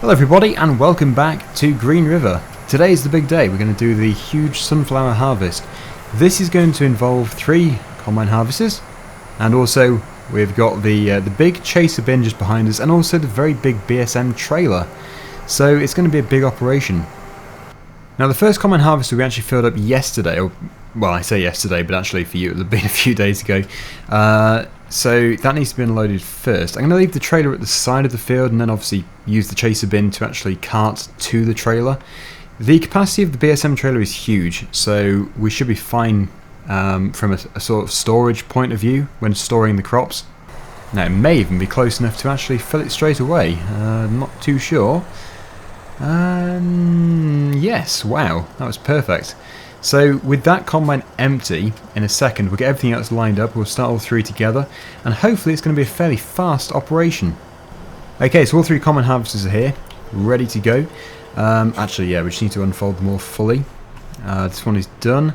Hello everybody and welcome back to GreenRiver. Today is the big day. We're going to do the huge sunflower harvest. This is going to involve 3 combine harvesters, and also we've got the big chaser bin just behind us, and also the very big BSM trailer. So it's going to be a big operation. Now the first combine harvester we actually filled up yesterday, or well, I say yesterday, but actually for you it would have been a few days ago. So that needs to be unloaded first. I'm going to leave the trailer at the side of the field and then obviously use the chaser bin to actually cart to the trailer. The capacity of the BSM trailer is huge, so we should be fine from a sort of storage point of view when storing the crops. Now it may even be close enough to actually fill it straight away. Not too sure. Yes, wow, that was perfect. So with that combine empty, in a second we'll get everything else lined up, we'll start all 3 together, and hopefully it's going to be a fairly fast operation. Okay, so all 3 combine harvesters are here, ready to go. Actually, yeah, we just need to unfold them all fully. This one is done.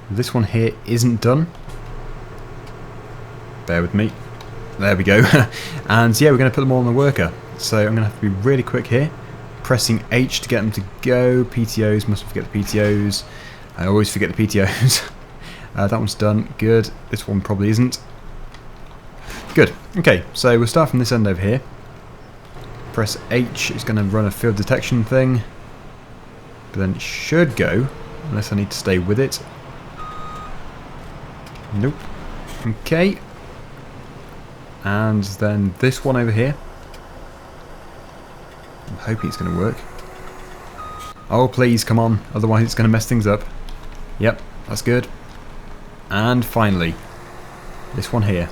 This one here isn't done. Bear with me. There we go. And yeah, we're going to put them all on the worker. So I'm going to have to be really quick here. Pressing H to get them to go. PTOs, mustn't forget the PTOs. I always forget the PTOs. That one's done. Good. This one probably isn't. Good. Okay, so we'll start from this end over here. Press H. It's going to run a field detection thing. But then it should go, unless I need to stay with it. Nope. Okay. And then this one over here. I'm hoping it's going to work. Oh, please, come on. Otherwise it's going to mess things up. Yep, that's good. And finally, this one here.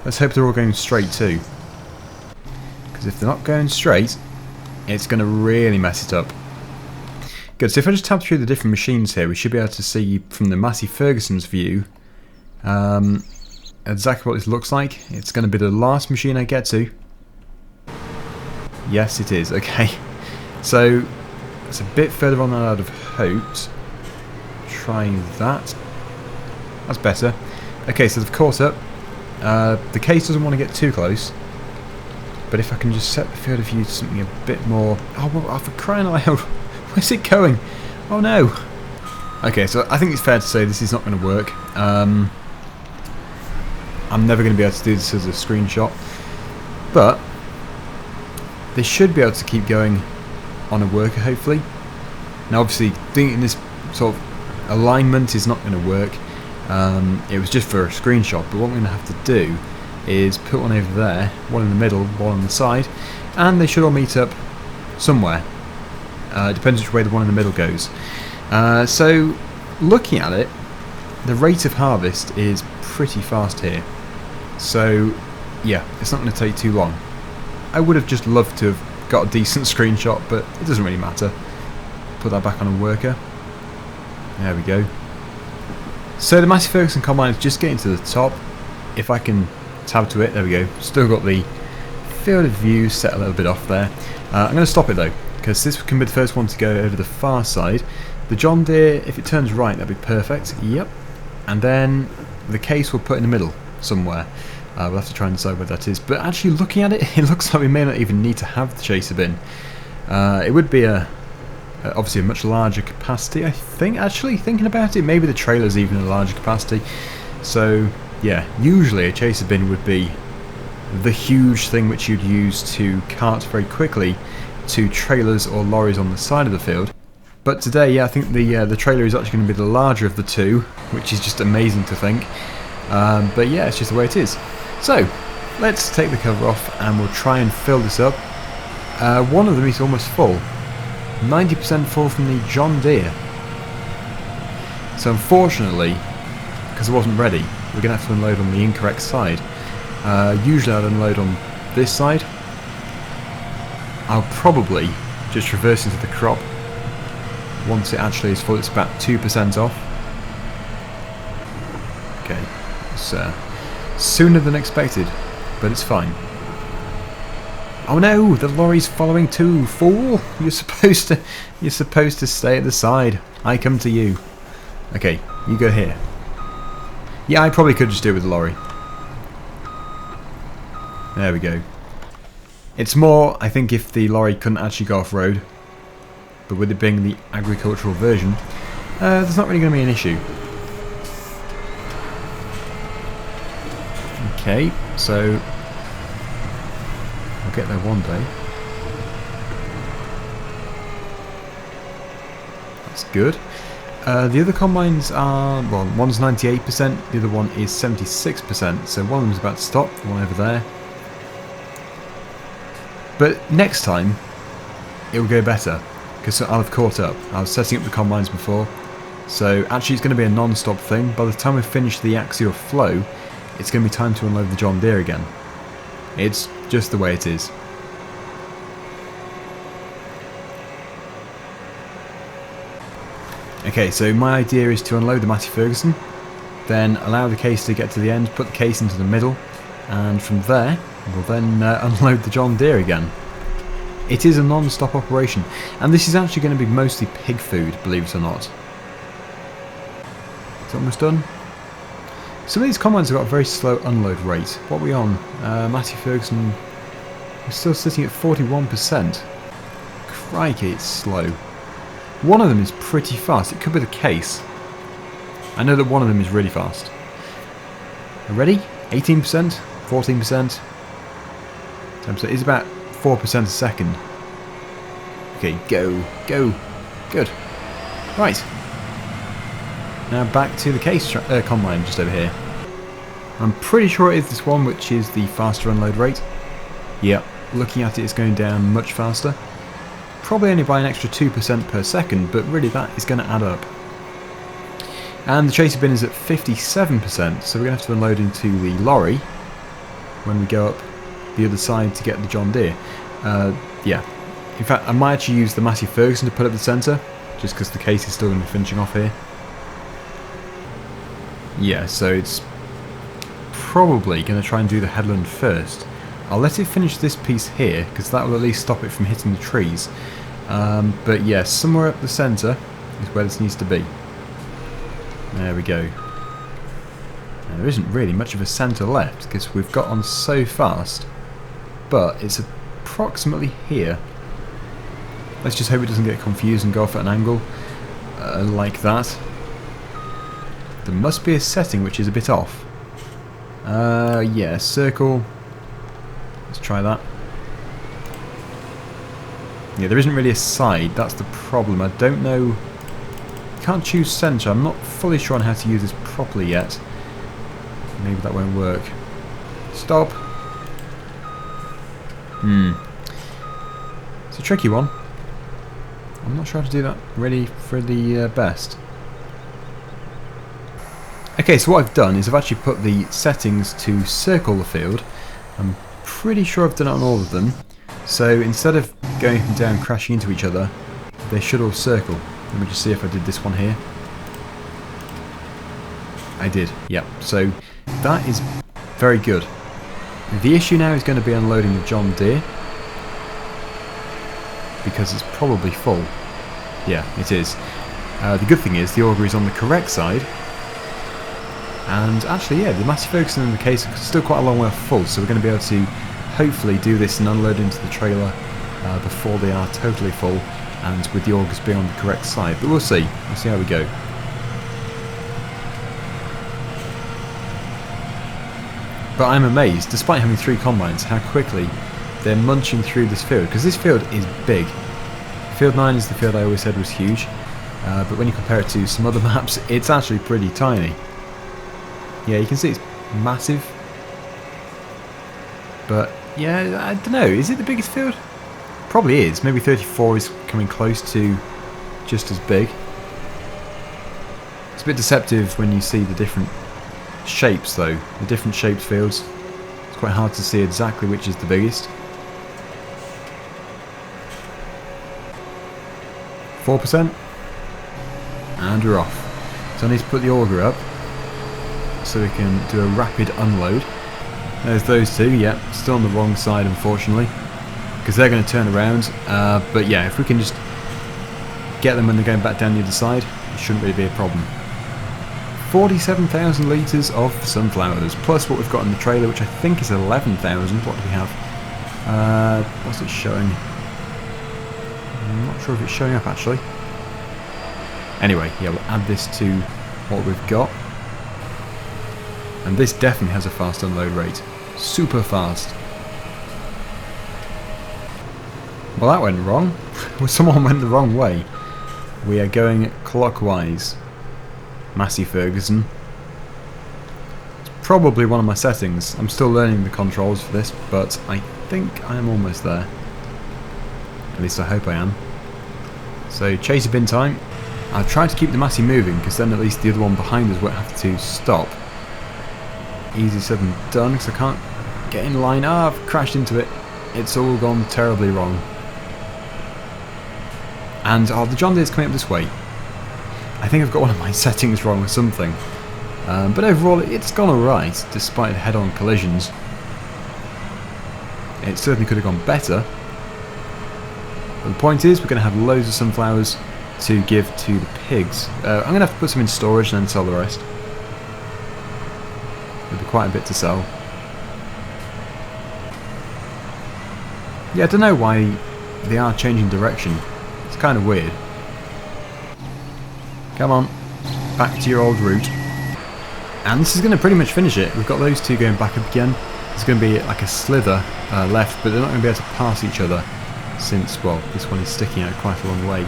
Let's hope they're all going straight too. Because if they're not going straight, it's going to really mess it up. Good, so if I just tab through the different machines here, we should be able to see from the Massey Ferguson's view exactly what this looks like. It's going to be the last machine I get to. Yes, it is. Okay. So it's a bit further on than I'd have hoped. Trying that. That's better. Okay, so they've caught up. The case doesn't want to get too close. But if I can just set the field of view to something a bit more... Oh, well, for crying out loud. Where's it going? Oh no. Okay, so I think it's fair to say this is not going to work. I'm never going to be able to do this as a screenshot. But they should be able to keep going on a worker, hopefully. Now obviously doing it in this sort of alignment is not going to work. It was just for a screenshot, but what I'm going to have to do is put one over there, one in the middle, one on the side, and they should all meet up somewhere. It depends which way the one in the middle goes. So looking at it, the rate of harvest is pretty fast here. So yeah, it's not going to take too long. I would have just loved to have got a decent screenshot, but it doesn't really matter. Put that back on a worker. There we go. So the Massey Ferguson combine is just getting to the top. If I can tab to it, there we go. Still got the field of view set a little bit off there. I'm going to stop it though, because this can be the first one to go over the far side. The John Deere, if it turns right, that'd be perfect. Yep. And then the case we'll put in the middle somewhere. We'll have to try and decide where that is. But actually looking at it, it looks like we may not even need to have the chaser bin. It would be obviously a much larger capacity, I think. Actually, thinking about it, maybe the trailer's even a larger capacity. So, yeah, usually a chaser bin would be the huge thing which you'd use to cart very quickly to trailers or lorries on the side of the field. But today, yeah, I think the trailer is actually going to be the larger of the 2, which is just amazing to think. But yeah, it's just the way it is. So, let's take the cover off and we'll try and fill this up. One of them is almost full. 90% full from the John Deere. So unfortunately, because I wasn't ready, we're going to have to unload on the incorrect side. Usually I'd unload on this side. I'll probably just reverse into the crop. Once it actually is full, it's about 2% off. Okay, it's sooner than expected, but it's fine. Oh no, the lorry's following too, fool! You're supposed to stay at the side. I come to you. Okay, you go here. Yeah, I probably could just do it with the lorry. There we go. It's more, I think, if the lorry couldn't actually go off-road, but with it being the agricultural version, there's not really going to be an issue. Okay, so I'll get there one day. That's good. The other combines are, well, one's 98%, the other one is 76%, so one of them's about to stop, the one over there. But next time, it will go better, because I'll have caught up. I was setting up the combines before, so actually it's going to be a non-stop thing. By the time we finish the axial flow, it's going to be time to unload the John Deere again. It's just the way it is. Okay, so my idea is to unload the Matty Ferguson, then allow the case to get to the end, put the case into the middle, and from there we'll then unload the John Deere again. It is a non-stop operation, and this is actually going to be mostly pig food, believe it or not. It's almost done. Some of these combines have got a very slow unload rate. What are we on? Matty Ferguson, we're still sitting at 41%. Crikey, it's slow. One of them is pretty fast. It could be the case. I know that one of them is really fast. Ready? 18%, 14%. 10%. It's about 4% a second. Okay, go, go. Good. Right. Now back to the case combine just over here. I'm pretty sure it is this one which is the faster unload rate. Yep, looking at it, it's going down much faster. Probably only by an extra 2% per second, but really that is going to add up. And the chaser bin is at 57%, so we're going to have to unload into the lorry when we go up the other side to get the John Deere. Yeah, in fact I might actually use the Matty Ferguson to put up the centre, just because the case is still going to be finishing off here. Yeah, so it's probably going to try and do the headland first. I'll let it finish this piece here, because that will at least stop it from hitting the trees. But yeah, somewhere up the centre is where this needs to be. There we go. Now, there isn't really much of a centre left, because we've got on so fast, but it's approximately here. Let's just hope it doesn't get confused and go off at an angle like that. There must be a setting which is a bit off. Yeah, circle. Let's try that. Yeah, there isn't really a side, that's the problem. I don't know... Can't choose centre, I'm not fully sure on how to use this properly yet. Maybe that won't work. Stop! It's a tricky one. I'm not sure how to do that really for the best. Okay, so what I've done is I've actually put the settings to circle the field. I'm pretty sure I've done it on all of them. So instead of going up and down crashing into each other, they should all circle. Let me just see if I did this one here. I did, yep. So that is very good. The issue now is going to be unloading the John Deere, because it's probably full. Yeah, it is. The good thing is the auger is on the correct side. And actually, yeah, the Matty Ferguson and the case are still quite a long way off full, so we're going to be able to hopefully do this and unload into the trailer before they are totally full, and with the augers being on the correct side. But we'll see. We'll see how we go. But I'm amazed, despite having 3 combines, how quickly they're munching through this field, because this field is big. Field 9 is the field I always said was huge, but when you compare it to some other maps, it's actually pretty tiny. Yeah, you can see it's massive. But, yeah, I don't know. Is it the biggest field? Probably is. Maybe 34 is coming close to just as big. It's a bit deceptive when you see the different shapes, though. The different shaped fields. It's quite hard to see exactly which is the biggest. 4%. And we're off. So I need to put the auger up, so we can do a rapid unload. There's those two, yeah, still on the wrong side unfortunately, because they're going to turn around, but yeah, if we can just get them when they're going back down the other side, it shouldn't really be a problem. 47,000 litres of sunflowers, plus what we've got in the trailer, which I think is 11,000. What do we have? What's it showing? I'm not sure if it's showing up actually. Anyway, yeah, we'll add this to what we've got. And this definitely has a fast unload rate. Super fast. Well, that went wrong. Someone went the wrong way. We are going clockwise. Massey Ferguson. It's probably one of my settings. I'm still learning the controls for this, but I think I am almost there. At least I hope I am. So, chaser bin time. I'll try to keep the Massey moving, because then at least the other one behind us won't have to stop. Easy said and done, because I can't get in line. Ah, I've crashed into it. It's all gone terribly wrong. And, oh, the John Deere's coming up this way. I think I've got one of my settings wrong or something. But overall, it's gone alright, despite the head-on collisions. It certainly could have gone better. But the point is, we're going to have loads of sunflowers to give to the pigs. I'm going to have to put some in storage and then sell the rest. There'll be quite a bit to sell. Yeah, I don't know why they are changing direction. It's kind of weird. Come on, back to your old route. And this is going to pretty much finish it. We've got those two going back up again. There's going to be like a slither left, but they're not going to be able to pass each other since, well, this one is sticking out quite a long way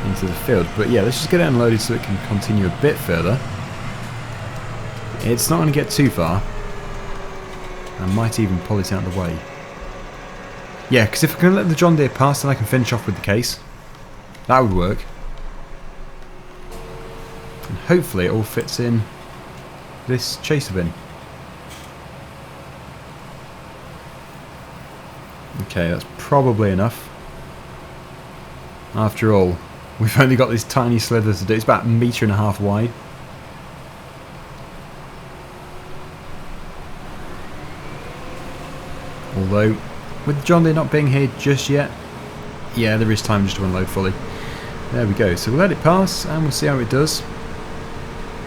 into the field. But yeah, let's just get it unloaded so it can continue a bit further. It's not going to get too far. I might even pull it out of the way. Yeah, because if I can let the John Deere pass, then I can finish off with the case. That would work. And hopefully it all fits in this chaser bin. Okay, that's probably enough. After all, we've only got this tiny slither to do. It's about 1.5 meters wide. Although, with the John Deere not being here just yet, yeah, there is time just to unload fully. There we go. So we'll let it pass and we'll see how it does.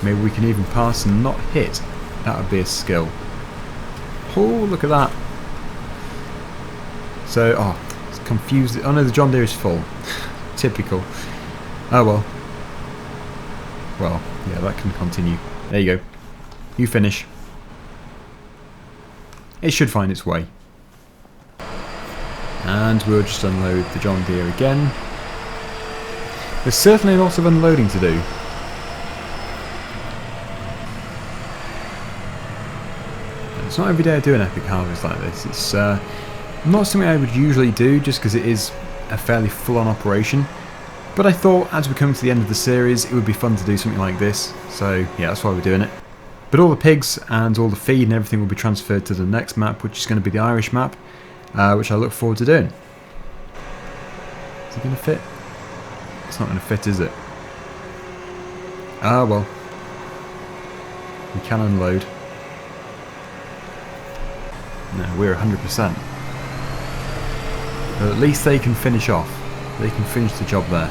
Maybe we can even pass and not hit. That would be a skill. Oh, look at that. So, oh, it's confused. Oh no, the John Deere is full. Typical. Oh well. Well, yeah, that can continue. There you go. You finish. It should find its way. And we'll just unload the John Deere again. There's certainly lots of unloading to do. It's not every day I do an epic harvest like this. It's not something I would usually do just because it is a fairly full-on operation. But I thought as we're coming to the end of the series, it would be fun to do something like this. So yeah, that's why we're doing it. But all the pigs and all the feed and everything will be transferred to the next map, which is going to be the Irish map, which I look forward to doing. Is it going to fit? It's not going to fit, is it? Ah, well. We can unload. No, we're 100%. But at least they can finish off. They can finish the job there.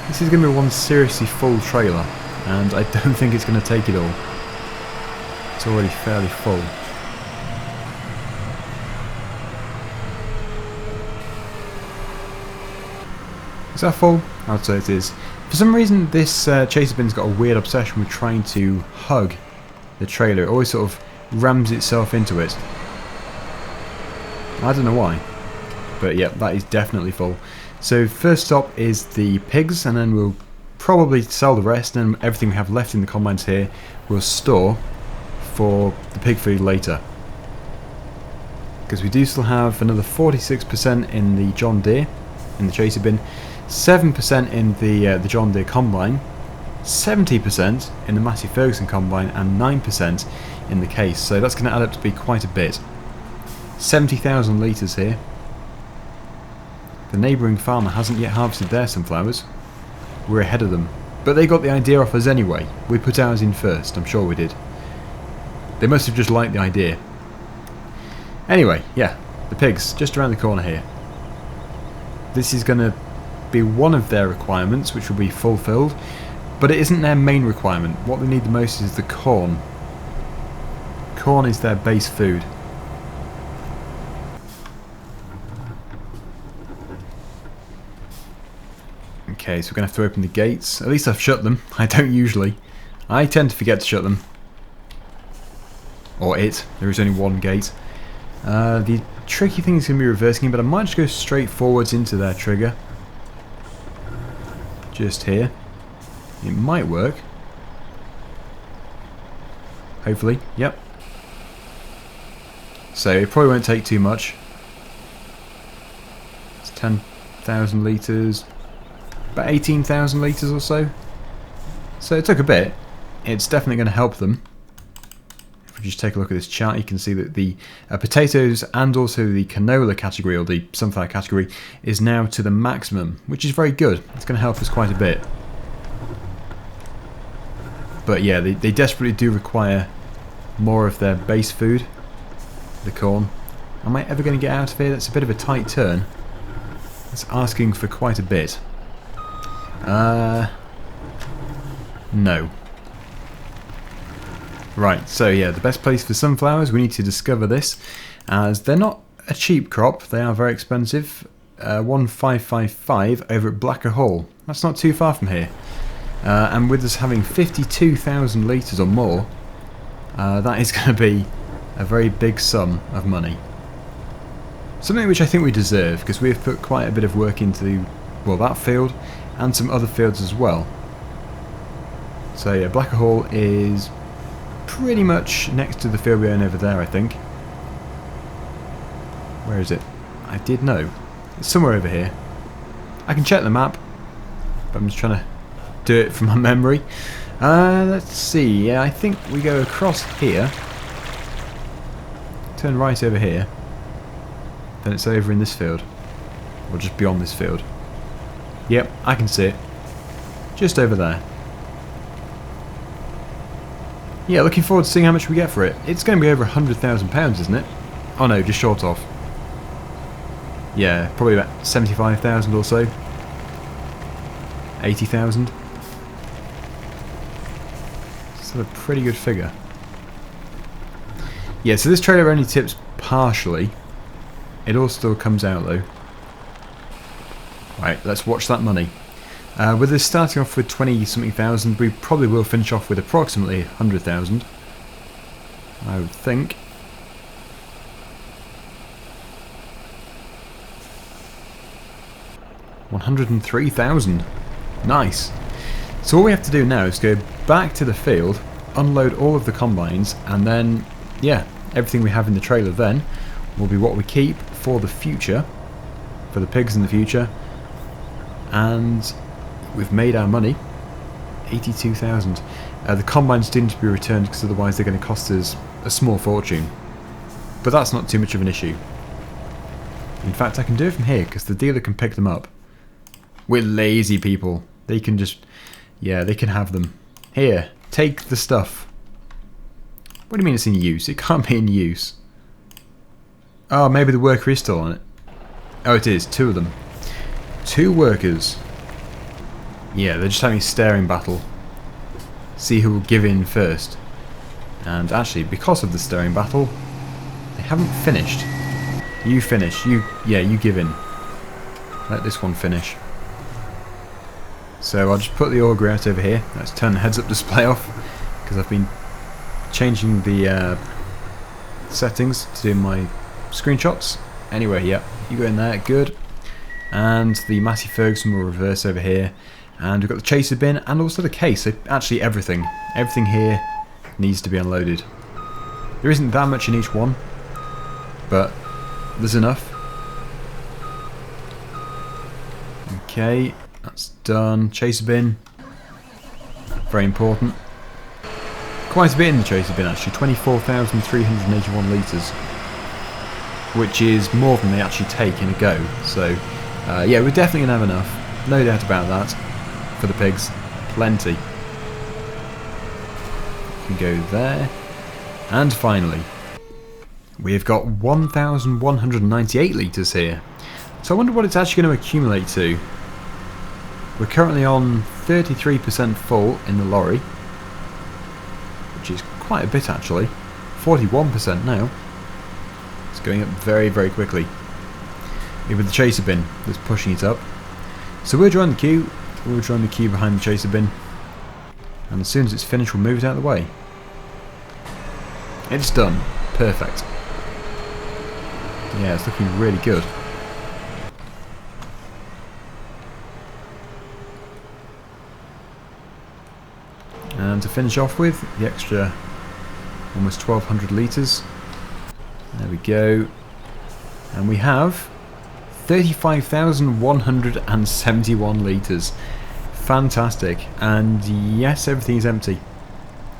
This is going to be one seriously full trailer, and I don't think it's going to take it all. It's already fairly full. Is that full? I'd say it is. For some reason this chaser bin's got a weird obsession with trying to hug the trailer. It always sort of rams itself into it. I don't know why. But yeah, that is definitely full. So first stop is the pigs, and then we'll probably sell the rest, and everything we have left in the combines here we'll store for the pig food later. Because we do still have another 46% in the John Deere, in the chaser bin, 7% in the John Deere combine, 70% in the Massey Ferguson combine, and 9% in the case. So that's going to add up to be quite a bit. 70,000 litres here. The neighbouring farmer hasn't yet harvested their sunflowers. We're ahead of them. But they got the idea off us anyway. We put ours in first, I'm sure we did. They must have just liked the idea. Anyway, yeah, the pigs, just around the corner here. This is going to be one of their requirements, which will be fulfilled, but it isn't their main requirement. What they need the most is the corn. Corn is their base food. Okay, so we're going to have to open the gates. At least I've shut them. I don't usually. I tend to forget to shut them. Or it. There is only one gate. The tricky thing is going to be reversing, but I might just go straight forwards into their trigger. Just here. It might work. Hopefully. Yep. So it probably won't take too much. It's 10,000 litres. About 18,000 litres or so. So it took a bit. It's definitely going to help them. If we just take a look at this chart, you can see that the potatoes and also the canola category, or the sunflower category, is now to the maximum, which is very good. It's going to help us quite a bit. But yeah, they desperately do require more of their base food, the corn. Am I ever going to get out of here? That's a bit of a tight turn. It's asking for quite a bit. No. Right, so yeah, the best place for sunflowers, we need to discover this, as they're not a cheap crop, they are very expensive. 1555 over at Blacker Hall. That's not too far from here. And with us having 52,000 litres or more, that is going to be a very big sum of money. Something which I think we deserve, because we have put quite a bit of work into, well, that field and some other fields as well. So yeah, Blacker Hall is pretty much next to the field we own over there, I think. Where is it? I did know. It's somewhere over here. I can check the map, but I'm just trying to do it from my memory. Let's see. Yeah, I think we go across here. Turn right over here. Then it's over in this field. Or just beyond this field. Yep, I can see it. Just over there. Yeah, looking forward to seeing how much we get for it. It's going to be over £100,000, isn't it? Oh no, just short of. Yeah, probably about 75,000 or so. 80,000. Still a pretty good figure. Yeah, so this trailer only tips partially. It all still comes out though. Right, let's watch that money. With us starting off with 20-something thousand, we probably will finish off with approximately 100,000. I would think. $103,000. Nice. So all we have to do now is go back to the field, unload all of the combines, and then, yeah, everything we have in the trailer then will be what we keep for the future, for the pigs in the future, and we've made our money. 82,000. The combines do need to be returned because otherwise they're going to cost us a small fortune. But that's not too much of an issue. In fact, I can do it from here because the dealer can pick them up. We're lazy people. They can just, yeah, they can have them. Here, take the stuff. What do you mean it's in use? It can't be in use. Oh, maybe the worker is still on it. Oh, it is. 2 of them. 2 workers. Yeah, they're just having a staring battle. See who will give in first. And actually, because of the staring battle, they haven't finished. You finish. You give in. Let this one finish. So I'll just put the auger out over here. Let's turn the heads-up display off, because I've been changing the settings to do my screenshots. Anyway, yeah, you go in there, good. And the Massey Ferguson will reverse over here. And we've got the chaser bin and also the case. So actually everything here needs to be unloaded. There isn't that much in each one, but there's enough. Okay, that's done. Chaser bin, very important. Quite a bit in the chaser bin actually, 24,381 litres, which is more than they actually take in a go. So yeah, we're definitely going to have enough, no doubt about that, for the pigs. Plenty. We can go there. And finally, we've got 1,198 litres here. So I wonder what it's actually going to accumulate to. We're currently on 33% full in the lorry, which is quite a bit actually. 41% now. It's going up very, very quickly. With the chaser bin that's pushing it up. So we'll join the queue, We'll join the queue behind the chaser bin. And as soon as it's finished, we'll move it out of the way. It's done. Perfect. Yeah, it's looking really good. And to finish off with, the extra almost 1200 litres. There we go. And we have 35,171 litres. Fantastic. And yes, everything is empty.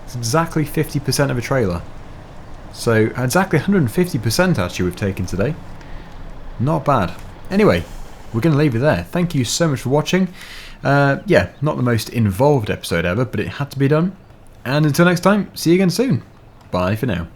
It's exactly 50% of a trailer. So exactly 150% actually we've taken today. Not bad. Anyway, we're going to leave it there. Thank you so much for watching. Yeah, not the most involved episode ever, but it had to be done. And until next time, see you again soon. Bye for now.